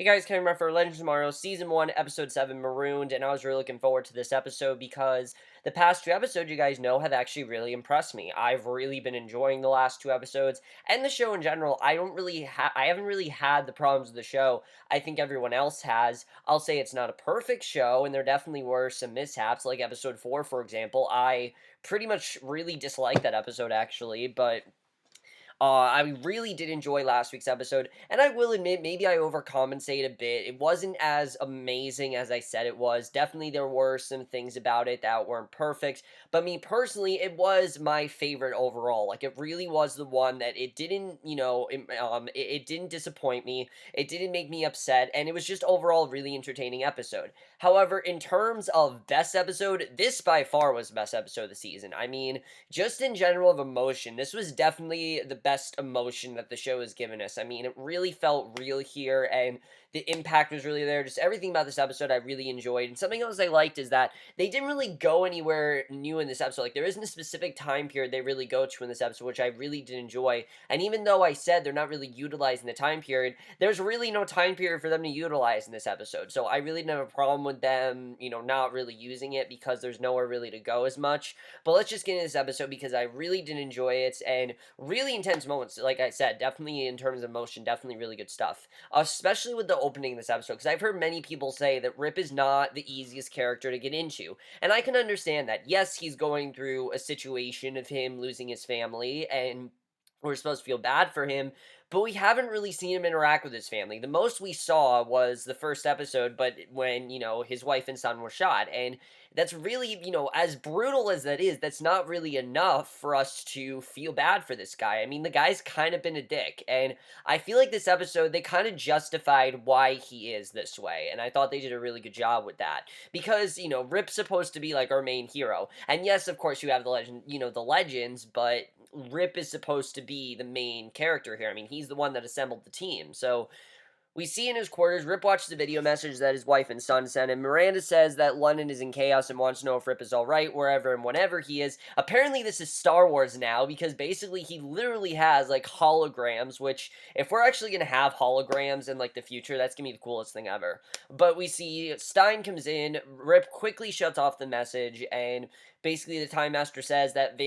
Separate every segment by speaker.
Speaker 1: Hey guys, Kendra for Legends of Tomorrow, Season 1, Episode 7, Marooned, and I was really looking forward to this episode because the past two episodes, you guys know, have actually really impressed me. I've really been enjoying the last two episodes, and the show in general. I haven't really had the problems with the show I think everyone else has. I'll say it's not a perfect show, and there definitely were some mishaps, like Episode 4, for example. I pretty much really disliked that episode, actually, but I really did enjoy last week's episode, and I will admit, maybe I overcompensate a bit. It wasn't as amazing as I said it was. Definitely, there were some things about it that weren't perfect, but me personally, it was my favorite overall. Like, it really was the one that it didn't, it didn't disappoint me. It didn't make me upset, and it was just overall a really entertaining episode. However, in terms of best episode, this by far was the best episode of the season. I mean, just in general of emotion, this was definitely the best emotion that the show has given us. I mean, it really felt real here, and the impact was really there. Just everything about this episode I really enjoyed. And something else I liked is that they didn't really go anywhere new in this episode. Like, there isn't a specific time period they really go to in this episode, which I really did enjoy. And even though I said they're not really utilizing the time period, there's really no time period for them to utilize in this episode. So I really didn't have a problem with them, not really using it because there's nowhere really to go as much. But let's just get into this episode because I really did enjoy it and really intense moments. Like I said, definitely in terms of emotion, definitely really good stuff. Especially with the opening of this episode, because I've heard many people say that Rip is not the easiest character to get into. And I can understand that. Yes, he's going through a situation of him losing his family, and we're supposed to feel bad for him, but we haven't really seen him interact with his family. The most we saw was the first episode, but when, his wife and son were shot. And that's really, as brutal as that is, that's not really enough for us to feel bad for this guy. I mean, the guy's kind of been a dick, and I feel like this episode, they kind of justified why he is this way, and I thought they did a really good job with that. Because, Rip's supposed to be, like, our main hero, and yes, of course, you have the legends, but Rip is supposed to be the main character here. I mean, he's the one that assembled the team, so we see in his quarters, Rip watches a video message that his wife and son sent him. Miranda says that London is in chaos and wants to know if Rip is alright, wherever and whenever he is. Apparently, this is Star Wars now, because basically he literally has, like, holograms, which, if we're actually gonna have holograms in, like, the future, that's gonna be the coolest thing ever. But we see Stein comes in, Rip quickly shuts off the message, and basically the Time Master says that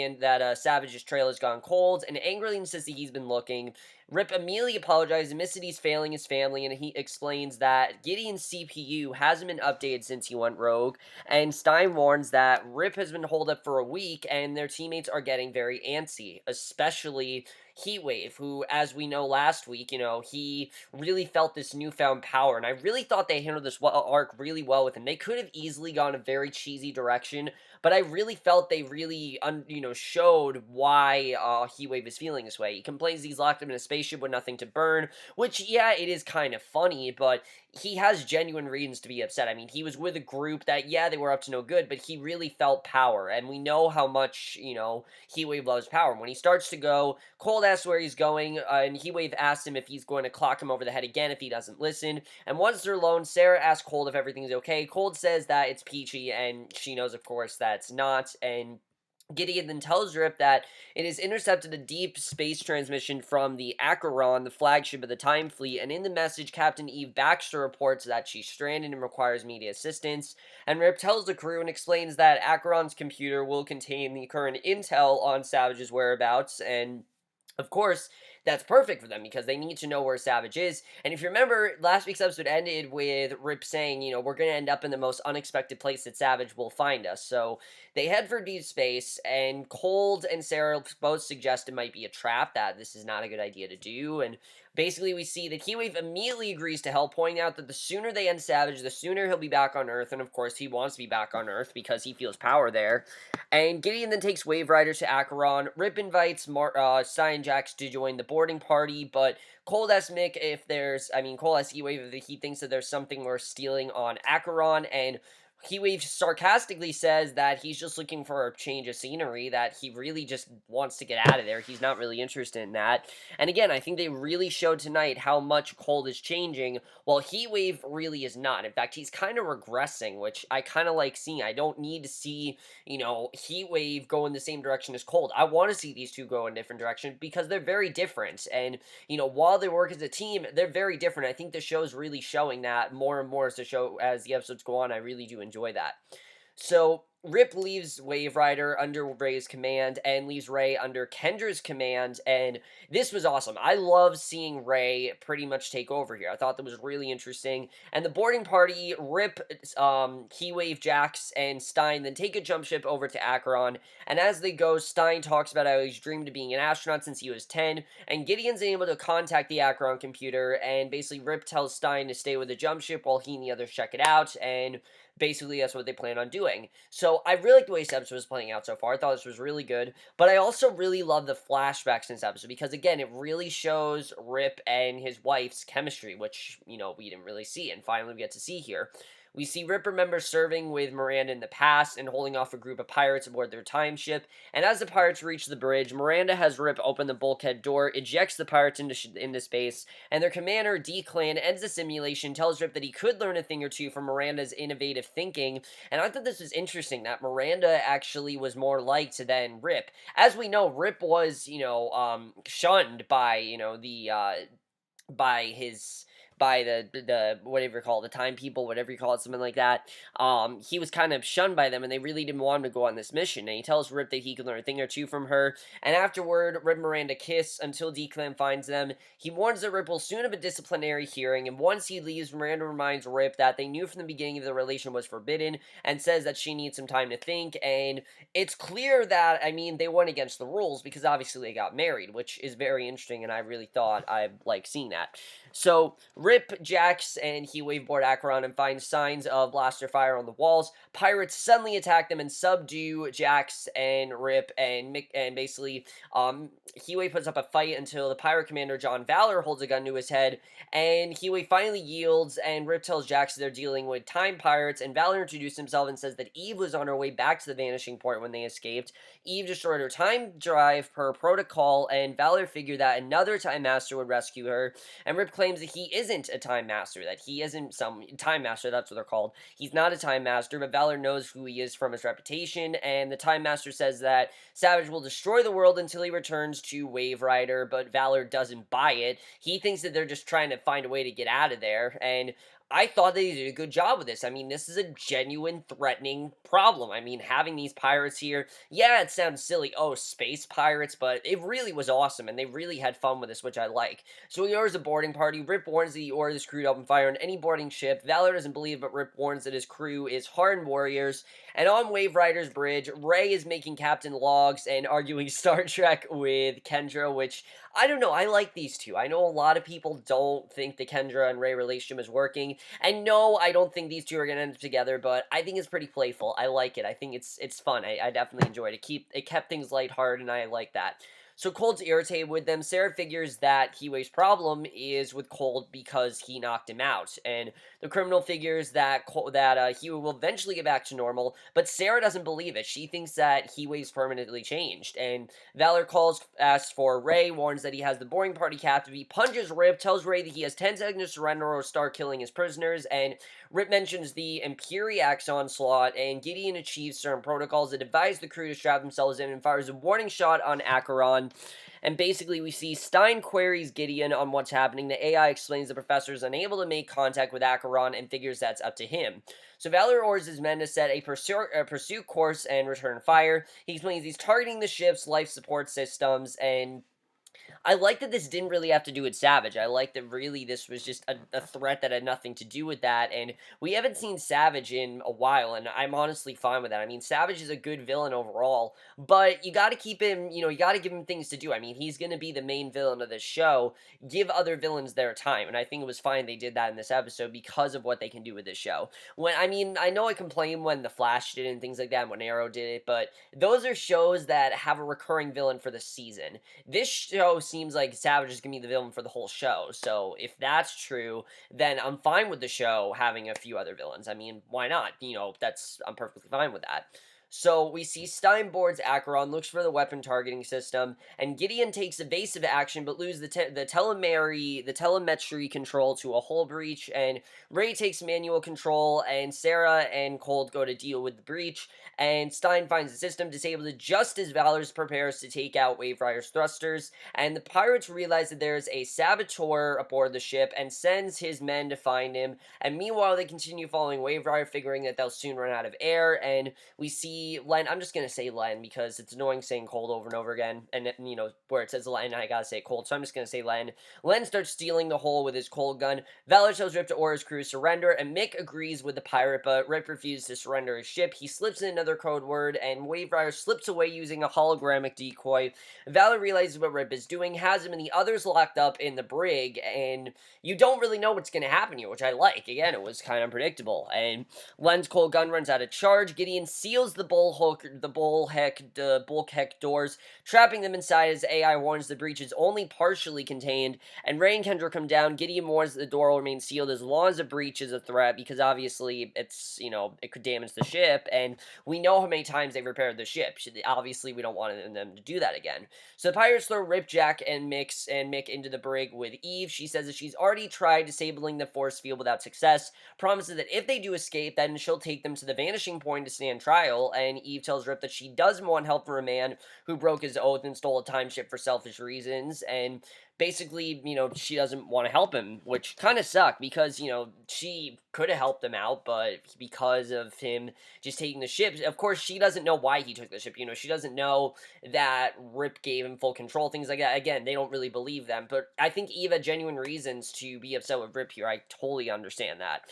Speaker 1: Savage's trail has gone cold, and angrily insists that he's been looking. Rip immediately apologizes, admits that he's failing his family, and he explains that Gideon's CPU hasn't been updated since he went rogue, and Stein warns that Rip has been holed up for a week, and their teammates are getting very antsy, especially Heatwave, who, as we know last week, he really felt this newfound power, and I really thought they handled this arc really well with him. They could have easily gone a very cheesy direction, but I really felt they really, showed why Heatwave is feeling this way. He complains he's locked up in a spaceship with nothing to burn, which, yeah, it is kind of funny, but he has genuine reasons to be upset. I mean, he was with a group that, yeah, they were up to no good, but he really felt power, and we know how much, Heatwave loves power. And when he starts to go, Cold asks where he's going, and Heatwave asks him if he's going to clock him over the head again if he doesn't listen. And once they're alone, Sarah asks Cold if everything's okay. Cold says that it's peachy, and she knows, of course, that it's not, and Gideon then tells Rip that it has intercepted a deep space transmission from the Acheron, the flagship of the Time Fleet, and in the message, Captain Eve Baxter reports that she's stranded and requires media assistance, and Rip tells the crew and explains that Acheron's computer will contain the current intel on Savage's whereabouts, and of course, that's perfect for them because they need to know where Savage is. And if you remember, last week's episode ended with Rip saying, we're going to end up in the most unexpected place that Savage will find us. So they head for deep space, and Cold and Sarah both suggest it might be a trap, that this is not a good idea to do. And basically, we see that Heatwave immediately agrees to help, pointing out that the sooner they end Savage, the sooner he'll be back on Earth. And of course, he wants to be back on Earth because he feels power there. And Gideon then takes Wave Rider to Acheron. Rip invites Stein Jax to join the boarding party, but Cole asks Mick if Cole asks E-Wave if he thinks that there's something we're stealing on Acheron, and Heatwave sarcastically says that he's just looking for a change of scenery, that he really just wants to get out of there. He's not really interested in that. And again, I think they really showed tonight how much Cold is changing, while Heatwave really is not. In fact, he's kind of regressing, which I kind of like seeing. I don't need to see, Heatwave go in the same direction as Cold. I want to see these two go in different directions because they're very different. And, while they work as a team, they're very different. I think the show's really showing that more and more as the episodes go on. I really do enjoy that. So Rip leaves Wave Rider under Ray's command and leaves Ray under Kendra's command, and this was awesome. I love seeing Ray pretty much take over here. I thought that was really interesting. And the boarding party, Rip, Keywave, Jax, and Stein then take a jump ship over to Acheron, and as they go, Stein talks about how he's dreamed of being an astronaut since he was 10, and Gideon's able to contact the Acheron computer, and basically Rip tells Stein to stay with the jump ship while he and the others check it out, and basically that's what they plan on doing. So I really like the way this episode was playing out so far. I thought this was really good, but I also really love the flashbacks in this episode because again, it really shows Rip and his wife's chemistry, which, we didn't really see, and finally we get to see here. We see Rip remember serving with Miranda in the past and holding off a group of pirates aboard their time ship, and as the pirates reach the bridge, Miranda has Rip open the bulkhead door, ejects the pirates into space, and their commander, D-Clan, ends the simulation, tells Rip that he could learn a thing or two from Miranda's innovative thinking, and I thought this was interesting, that Miranda actually was more liked than Rip. As we know, Rip was, shunned by, by his by the whatever you call it, the time people, whatever you call it, something like that. He was kind of shunned by them, and they really didn't want him to go on this mission. And he tells Rip that he could learn a thing or two from her. And afterward, Rip and Miranda kiss until D-Clan finds them. He warns that Rip will soon have a disciplinary hearing, and once he leaves, Miranda reminds Rip that they knew from the beginning that the relation was forbidden, and says that she needs some time to think. And it's clear that, they went against the rules because obviously they got married, which is very interesting, and I really thought I liked seeing that. So, Rip, Jax, and Heatwave board Acheron and find signs of blaster fire on the walls. Pirates suddenly attack them and subdue Jax and Rip, and basically, Heatwave puts up a fight until the pirate commander, John Valor, holds a gun to his head, and Heatwave finally yields, and Rip tells Jax they're dealing with time pirates, and Valor introduced himself and says that Eve was on her way back to the vanishing point when they escaped. Eve destroyed her time drive per protocol, and Valor figured that another time master would rescue her, and Rip claims that he isn't a time master, that he isn't some time master, that's what they're called. He's not a time master, but Valor knows who he is from his reputation, and the time master says that Savage will destroy the world until he returns to Wave Rider, but Valor doesn't buy it. He thinks that they're just trying to find a way to get out of there, and I thought they did a good job with this. This is a genuine threatening problem. Having these pirates here, yeah, it sounds silly, oh, space pirates, but it really was awesome, and they really had fun with this, which I like. So he orders a boarding party. Rip warns that he orders his crew to open fire on any boarding ship. Valor doesn't believe, but Rip warns that his crew is hardened warriors. And on Wave Rider's bridge, Ray is making Captain Logs and arguing Star Trek with Kendra, which, I don't know, I like these two. I know a lot of people don't think the Kendra and Ray relationship is working, and no, I don't think these two are going to end up together, but I think it's pretty playful. I like it. I think it's fun. I definitely enjoyed it. It kept things lighthearted, and I like that. So Cold's irritated with them. Sarah figures that Heatwave's problem is with Cold because he knocked him out, and the criminal figures that Heatwave will eventually get back to normal, but Sarah doesn't believe it. She thinks that Heatwave's permanently changed, and Valor asks for Ray, warns that he has the boring party captive. He punches Rip, tells Ray that he has 10 seconds to surrender or start killing his prisoners, and Rip mentions the Imperiax onslaught, and Gideon achieves certain protocols that advise the crew to strap themselves in and fires a warning shot on Acheron. And basically, we see Stein queries Gideon on what's happening. The AI explains the professor is unable to make contact with Acheron and figures that's up to him. So Valor orders his men to set a pursuit course and return fire. He explains he's targeting the ship's life support systems, and I like that this didn't really have to do with Savage. I like that really this was just a threat that had nothing to do with that, and we haven't seen Savage in a while, and I'm honestly fine with that. Savage is a good villain overall, but you gotta keep him, you gotta give him things to do. He's gonna be the main villain of this show. Give other villains their time, and I think it was fine they did that in this episode because of what they can do with this show. I know I complain when The Flash did it and things like that, when Arrow did it, but those are shows that have a recurring villain for the season. This show seems like Savage is gonna be the villain for the whole show. So if that's true, then I'm fine with the show having a few other villains. I mean, why not? I'm perfectly fine with that. So we see Stein boards Acheron, looks for the weapon targeting system, and Gideon takes evasive action but loses the telemetry control to a hull breach, and Ray takes manual control, and Sarah and Cold go to deal with the breach, and Stein finds the system disabled just as Valor prepares to take out Wave Rider's thrusters, and the pirates realize that there's a saboteur aboard the ship and sends his men to find him, and meanwhile they continue following Wave Rider, figuring that they'll soon run out of air, and we see Len. I'm just gonna say Len because it's annoying saying Cold over and over again, and where it says Len, I gotta say Cold, so I'm just gonna say Len. Len starts stealing the hull with his cold gun. Valor tells Rip to order his crew surrender, and Mick agrees with the pirate, but Rip refuses to surrender his ship. He slips in another code word, and Wave Rider slips away using a hologramic decoy. Valor realizes what Rip is doing, has him and the others locked up in the brig, and you don't really know what's gonna happen here, which I like. Again, it was kind of unpredictable, and Len's cold gun runs out of charge. Gideon seals the bulkhead doors, trapping them inside as AI warns the breach is only partially contained, and Ray and Kendra come down. Gideon warns that the door will remain sealed as long as the breach is a threat, because obviously it could damage the ship, and we know how many times they've repaired the ship. Obviously, we don't want them to do that again. So the pirates throw Rip, Jack, and Mick into the brig with Eve. She says that she's already tried disabling the force field without success, promises that if they do escape, then she'll take them to the vanishing point to stand trial, and Eve tells Rip that she doesn't want help from a man who broke his oath and stole a time ship for selfish reasons, and basically, she doesn't want to help him, which kind of sucked because, she could have helped him out, but because of him just taking the ship, of course, she doesn't know why he took the ship, she doesn't know that Rip gave him full control, things like that. Again, they don't really believe them, but I think Eve had genuine reasons to be upset with Rip here. I totally understand that.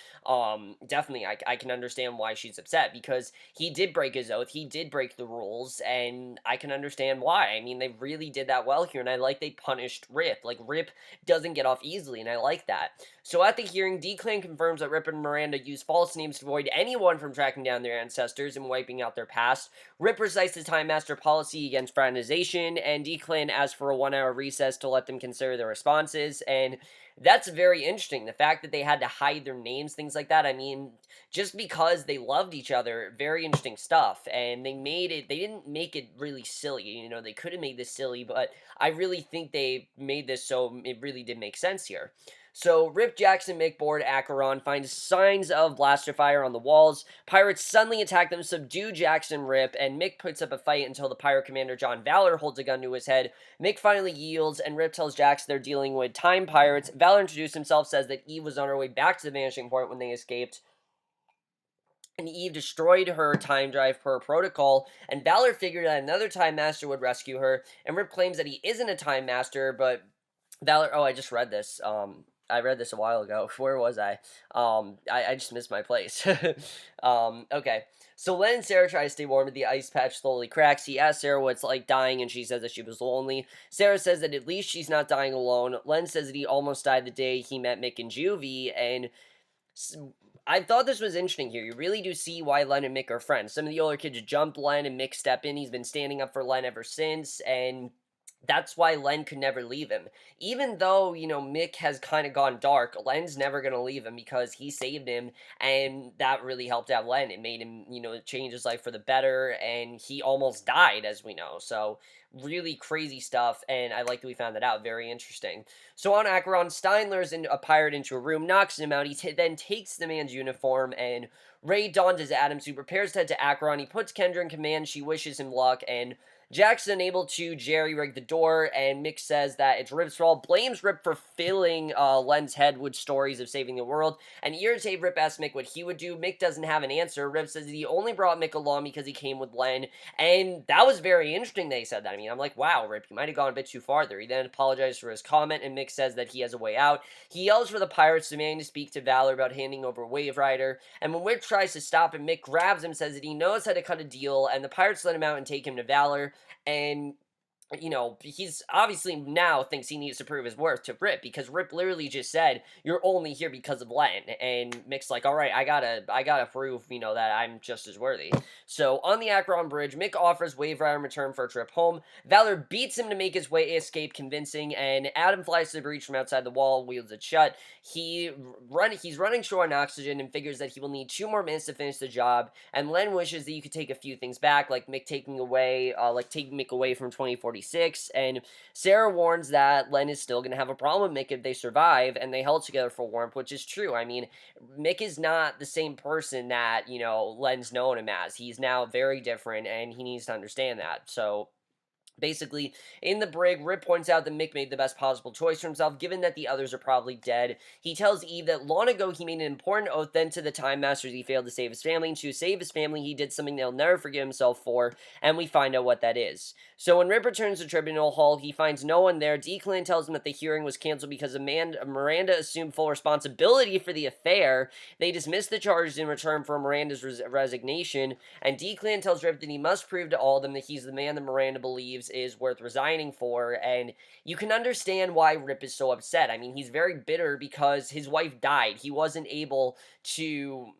Speaker 1: Definitely, I can understand why she's upset, because he did break his oath, he did break the rules, and I can understand why. I mean, they really did that well here, and I like they punished Rip. Like, Rip doesn't get off easily, and I like that. So at the hearing, D-Clan confirms that Rip and Miranda used false names to avoid anyone from tracking down their ancestors and wiping out their past. Rip recites the Time Master policy against fraternization, and D-Clan asks for a 1-hour recess to let them consider their responses, and that's very interesting. The fact that they had to hide their names, things like that. I mean, just because they loved each other, very interesting stuff. And they didn't make it really silly. They could have made this silly, but I really think they made this so it really did make sense here. So, Rip, Jackson, Mick board Acheron, find signs of blaster fire on the walls. Pirates suddenly attack them, subdue Jackson, Rip, and Mick puts up a fight until the pirate commander John Valor holds a gun to his head. Mick finally yields, and Rip tells Jax they're dealing with time pirates. Valor introduced himself, says that Eve was on her way back to the vanishing point when they escaped, and Eve destroyed her time drive per protocol, and Valor figured that another Time Master would rescue her, and Rip claims that he isn't a Time Master, but Valor, I just read this, I read this a while ago. Where was I? I just missed my place. Okay. So Len and Sarah try to stay warm, but the ice patch slowly cracks. He asks Sarah what it's like dying, and she says that she was lonely. Sarah says that at least she's not dying alone. Len says that he almost died the day he met Mick and Juvie, and I thought this was interesting here. You really do see why Len and Mick are friends. Some of the older kids jump Len, and Mick step in. He's been standing up for Len ever since, and that's why Len could never leave him. Even though, Mick has kind of gone dark, Len's never going to leave him because he saved him, and that really helped out Len. It made him, change his life for the better, and he almost died, as we know. So, really crazy stuff, and I like that we found that out. Very interesting. So on Acheron, Stein lures a pirate into a room, knocks him out. He then takes the man's uniform, and Ray dons his Atom suit, prepares to head to Acheron. He puts Kendra in command. She wishes him luck, and Jackson able to jerry-rig the door, and Mick says that it's Rip's fault, blames Rip for filling Len's head with stories of saving the world, and irritated Rip asks Mick what he would do. Mick doesn't have an answer. Rip says that he only brought Mick along because he came with Len, and that was very interesting they said that. I mean, I'm like, wow, Rip, you might have gone a bit too far there. He then apologized for his comment, and Mick says that he has a way out. He yells for the pirates, demanding to speak to Valor about handing over Wave Rider, and when Rip tries to stop him, Mick grabs him, says that he knows how to cut a deal, and the pirates let him out and take him to Valor. And he's obviously now thinks he needs to prove his worth to Rip because Rip literally just said, "You're only here because of Len," and Mick's like, "All right, I gotta prove, that I'm just as worthy." So on the Acheron Bridge, Mick offers Wave Rider in return for a trip home. Valor beats him to make his way escape convincing, and Adam flies to the breach from outside the wall, wields it shut. He's running short on oxygen and figures that he will need 2 more minutes to finish the job. And Len wishes that you could take a few things back, like taking Mick away from 2046. And Sarah warns that Len is still going to have a problem with Mick if they survive, and they held together for warmth, which is true. I mean, Mick is not the same person that, Len's known him as. He's now very different, and he needs to understand that. So, basically, in the brig, Rip points out that Mick made the best possible choice for himself, given that the others are probably dead. He tells Eve that long ago he made an important oath then to the Time Masters he failed to save his family, and to save his family he did something they'll never forgive himself for, and we find out what that is. So when Rip returns to Tribunal Hall, he finds no one there. Declan tells him that the hearing was canceled because Miranda assumed full responsibility for the affair. They dismiss the charges in return for Miranda's resignation, and Declan tells Rip that he must prove to all of them that he's the man that Miranda believes is worth resigning for, and you can understand why Rip is so upset. I mean, he's very bitter because his wife died. He wasn't able to,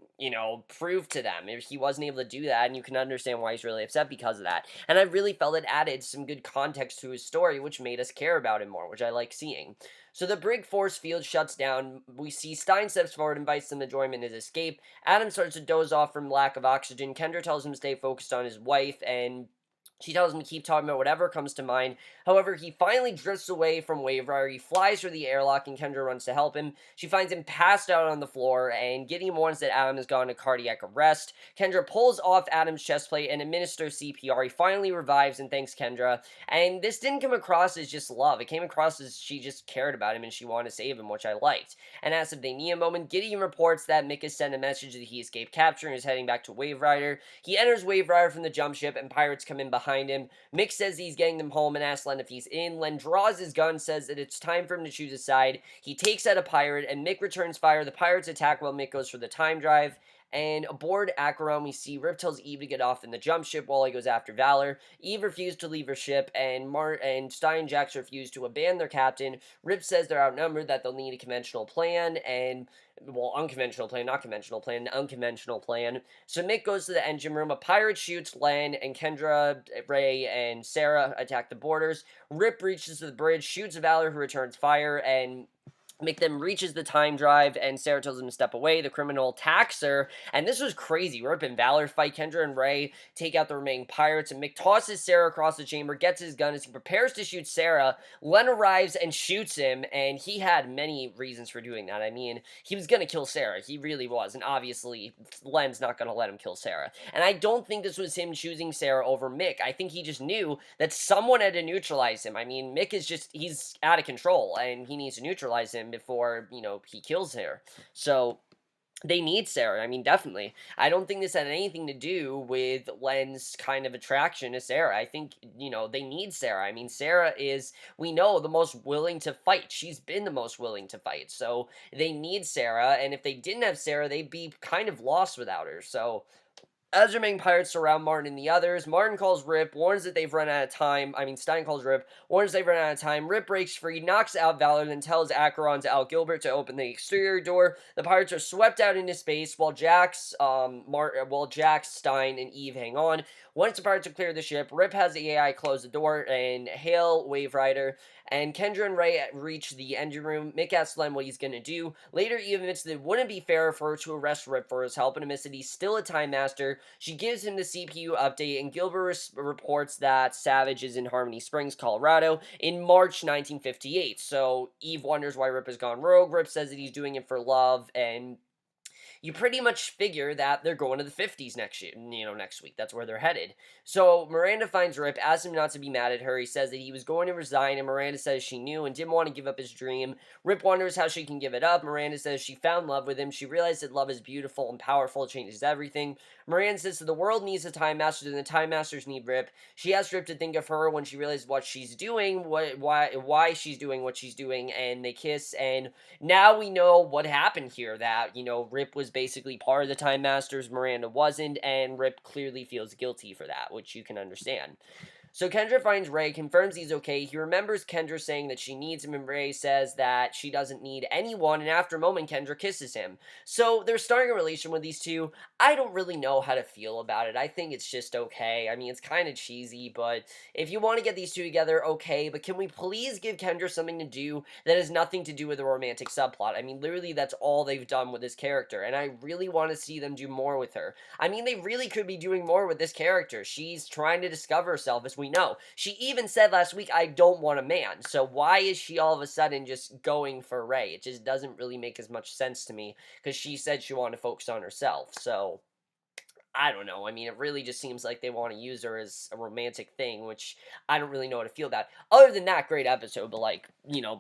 Speaker 1: prove to them. He wasn't able to do that, and you can understand why he's really upset because of that. And I really felt it added some good context to his story, which made us care about him more, which I like seeing. So the brig force field shuts down. We see Stein steps forward and invites them to join him in his escape. Adam starts to doze off from lack of oxygen. Kendra tells him to stay focused on his wife, and she tells him to keep talking about whatever comes to mind. However, he finally drifts away from Wave Rider. He flies through the airlock, and Kendra runs to help him. She finds him passed out on the floor, and Gideon warns that Adam has gone to cardiac arrest. Kendra pulls off Adam's chest plate and administers CPR. He finally revives and thanks Kendra. And this didn't come across as just love. It came across as she just cared about him and she wanted to save him, which I liked. And as if they need a moment, Gideon reports that Mick has sent a message that he escaped capture and is heading back to Wave Rider. He enters Wave Rider from the jump ship, and pirates come in behind him. Mick says he's getting them home and asks Len if he's in. Len draws his gun, says that it's time for him to choose a side. He takes out a pirate, and Mick returns fire. The pirates attack while Mick goes for the time drive. And aboard Acheron, we see Rip tells Eve to get off in the jump ship while he goes after Valor. Eve refused to leave her ship, and Stein and Jax refuse to abandon their captain. Rip says they're outnumbered, that they'll need a conventional plan, unconventional plan, not conventional plan, unconventional plan. So Mick goes to the engine room. A pirate shoots Len, and Kendra, Ray, and Sarah attack the boarders. Rip reaches to the bridge, shoots Valor, who returns fire, and Mick then reaches the time drive, and Sarah tells him to step away. The criminal attacks her, and this was crazy. Rip and Valor fight. Kendra and Ray take out the remaining pirates, and Mick tosses Sarah across the chamber, gets his gun. As he prepares to shoot Sarah, Len arrives and shoots him, and he had many reasons for doing that. I mean, he was going to kill Sarah. He really was, and obviously, Len's not going to let him kill Sarah. And I don't think this was him choosing Sarah over Mick. I think he just knew that someone had to neutralize him. I mean, Mick is he's out of control, and he needs to neutralize him before, he kills her. So they need Sarah. I mean, definitely. I don't think this had anything to do with Len's kind of attraction to Sarah. I think, they need Sarah. I mean, Sarah is, we know, the most willing to fight. She's been the most willing to fight. So they need Sarah, and if they didn't have Sarah, they'd be kind of lost without her. So as remaining pirates surround Martin and the others, Martin calls Rip, warns that they've run out of time. Stein calls Rip, warns they've run out of time. Rip breaks free, knocks out Valor, then tells Acheron's Al Gilbert to open the exterior door. The pirates are swept out into space while Jax, Stein, and Eve hang on. Once the pirates have cleared the ship, Rip has the AI close the door and hail Wave Rider. And Kendra and Ray reach the engine room. Mick asks Len what he's going to do. Later, Eve admits that it wouldn't be fair for her to arrest Rip for his help, and admits that he's still a Time Master. She gives him the CPU update, and Gilbert reports that Savage is in Harmony Springs, Colorado, in March 1958. So Eve wonders why Rip has gone rogue. Rip says that he's doing it for love, and you pretty much figure that they're going to the 50s next year, next week. That's where they're headed. So Miranda finds Rip, asks him not to be mad at her. He says that he was going to resign, and Miranda says she knew and didn't want to give up his dream. Rip wonders how she can give it up. Miranda says she found love with him. She realized that love is beautiful and powerful, changes everything. Miranda says that the world needs a Time Master, and the Time Masters need Rip. She asks Rip to think of her when she realizes what she's doing, why she's doing what she's doing, and they kiss, and now we know what happened here, that, Rip was basically part of the Time Masters, Miranda wasn't, and Rip clearly feels guilty for that, which you can understand. So Kendra finds Ray, confirms he's okay. He remembers Kendra saying that she needs him, and Ray says that she doesn't need anyone, and after a moment, Kendra kisses him. So they're starting a relation with these two. I don't really know how to feel about it. I think it's just okay. I mean, it's kind of cheesy, but if you want to get these two together, okay, but can we please give Kendra something to do that has nothing to do with the romantic subplot? I mean, literally, that's all they've done with this character, and I really want to see them do more with her. I mean, they really could be doing more with this character. She's trying to discover herself, as we know. She even said last week, I don't want a man. So why is she all of a sudden just going for Ray? It just doesn't really make as much sense to me, because she said she wanted to focus on herself. So I don't know. I mean, it really just seems like they want to use her as a romantic thing, which I don't really know how to feel about. Other than that, great episode, but like,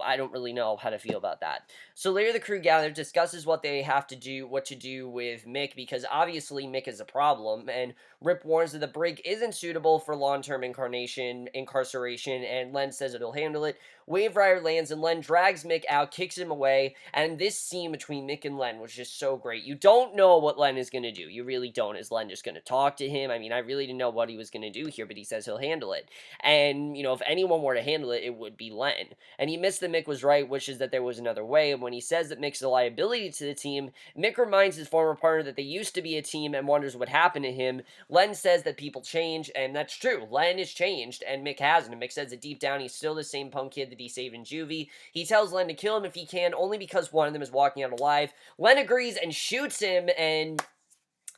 Speaker 1: I don't really know how to feel about that. So later the crew gathers, discusses what they have to do, what to do with Mick, because obviously Mick is a problem, and Rip warns that the brig isn't suitable for long-term incarceration, and Len says that he'll handle it. Wave Rider lands, and Len drags Mick out, kicks him away, and this scene between Mick and Len was just so great. You don't know what Len is going to do. You really don't. Is Len just going to talk to him? I mean, I really didn't know what he was going to do here, but he says he'll handle it. And, if anyone were to handle it, it would be Len. And he missed that Mick was right, wishes that there was another way, and when he says that Mick's a liability to the team, Mick reminds his former partner that they used to be a team and wonders what happened to him. Len says that people change, and that's true. Len has changed, and Mick hasn't. And Mick says that deep down, he's still the same punk kid that he saved in juvie. He tells Len to kill him if he can, only because one of them is walking out alive. Len agrees and shoots him, and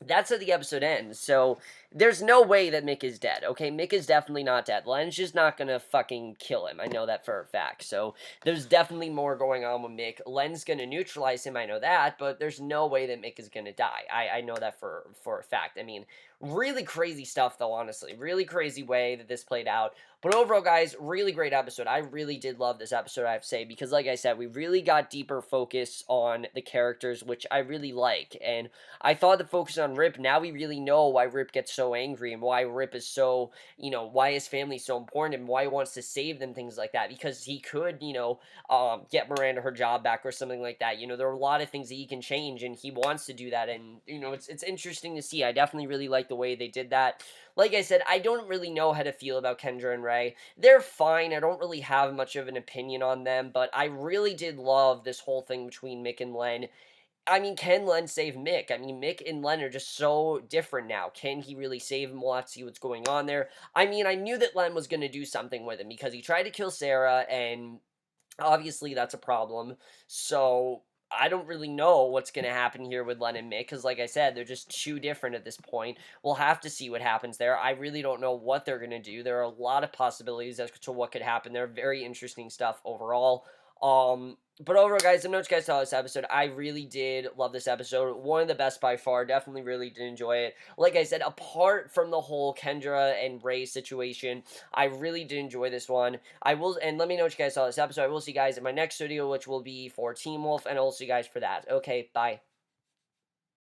Speaker 1: that's how the episode ends. So there's no way that Mick is dead. Okay, Mick is definitely not dead. Len's just not gonna fucking kill him. I know that for a fact. So there's definitely more going on with Mick. Len's gonna neutralize him. I know that, but there's no way that Mick is gonna die. I know that for a fact. I mean, really crazy stuff though. Honestly, really crazy way that this played out. But overall, guys, really great episode. I really did love this episode, I have to say, because like I said, we really got deeper focus on the characters, which I really like. And I thought the focus on Rip, now we really know why Rip gets so angry and why Rip is so, why his family's so important and why he wants to save them, things like that. Because he could, get Miranda her job back or something like that. There are a lot of things that he can change and he wants to do that. And, it's interesting to see. I definitely really like the way they did that. Like I said, I don't really know how to feel about Kendra and Ray. They're fine. I don't really have much of an opinion on them, but I really did love this whole thing between Mick and Len. I mean, can Len save Mick? I mean, Mick and Len are just so different now. Can he really save him? We'll have to see what's going on there. I mean, I knew that Len was going to do something with him because he tried to kill Sarah, and obviously that's a problem. So I don't really know what's going to happen here with Len and Mick because, like I said, they're just too different at this point. We'll have to see what happens there. I really don't know what they're going to do. There are a lot of possibilities as to what could happen there. Very interesting stuff overall. But overall, guys, I know you guys saw this episode. I really did love this episode. One of the best by far. Definitely really did enjoy it. Like I said, apart from the whole Kendra and Ray situation, I really did enjoy this one. And let me know what you guys saw this episode. I will see you guys in my next video, which will be for Team Wolf, and I'll see you guys for that. Okay, bye.